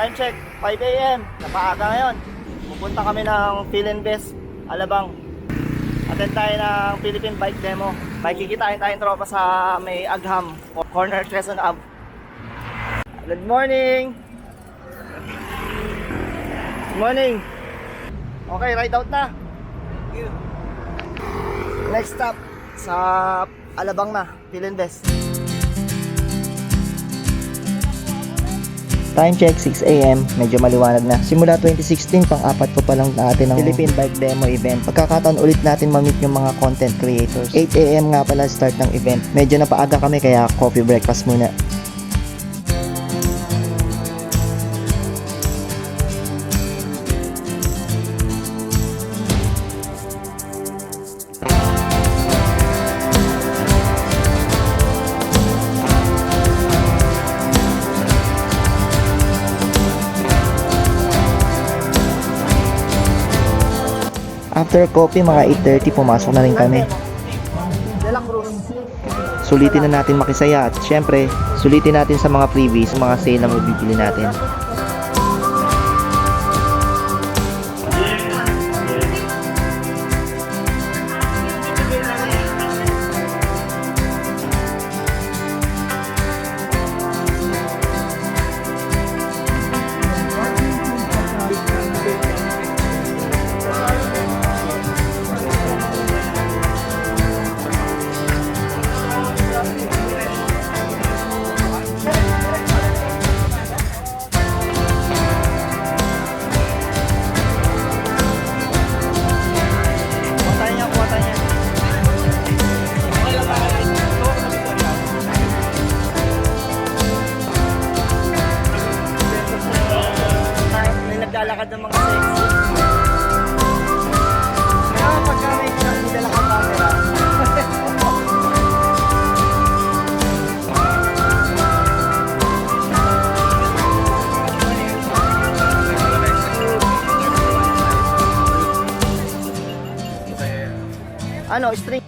Time check, 5 AM. Napaaga ngayon. Pupunta kami ng Philinvest, Alabang. Attend tayo ng Philippine Bike Demo. May kikitain tayong tropa sa may Agham, corner Quezon Ave. Good morning! Good morning! Okay, ride out na. Next stop sa Alabang na, Philinvest. Time check 6 AM, medyo maliwanag na. Simula 2016, pang-apat ko pa lang natin ng Philippine Bike Demo event. Pagkakataon ulit natin ma-meet yung mga content creators. 8 AM nga pala start ng event. Medyo napaaga kami kaya coffee breakfast muna. After coffee, mga 8:30, pumasok na rin kami. Sulitin na natin makisaya at syempre, sulitin natin sa mga freebies, mga sale na mabibili natin. Naglalakad ng mga sexy. Kaya pagka may nagdala kang camera. Ano, string?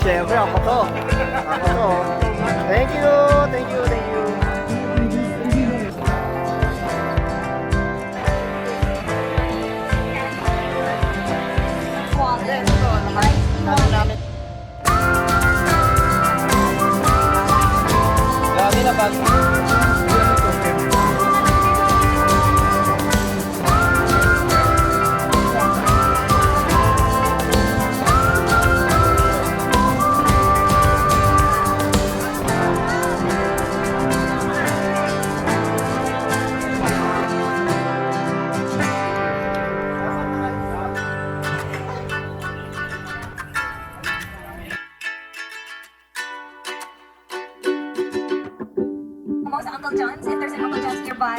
Siyempre, ako to. Ako to. Thank you, thank you, thank you. Namin. Grabe na pag. Most Uncle John's, if there's an Uncle John's nearby.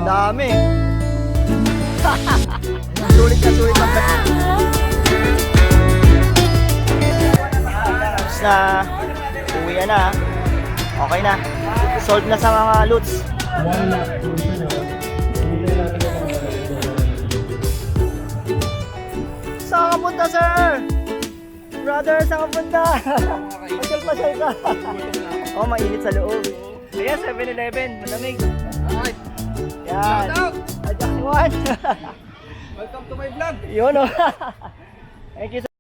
Dami. Sulit na sulit ang tapos na. Uwi na. Okay na. Solve na sa mga loads. Saan ka punta, sir? Brother, saan ka punta? Pasyal ka. Oh, mainit sa loob. Sige, 7-Eleven. Malamig. Alright. Yan. Adjust one. Welcome to my vlog. Yun o. Thank you.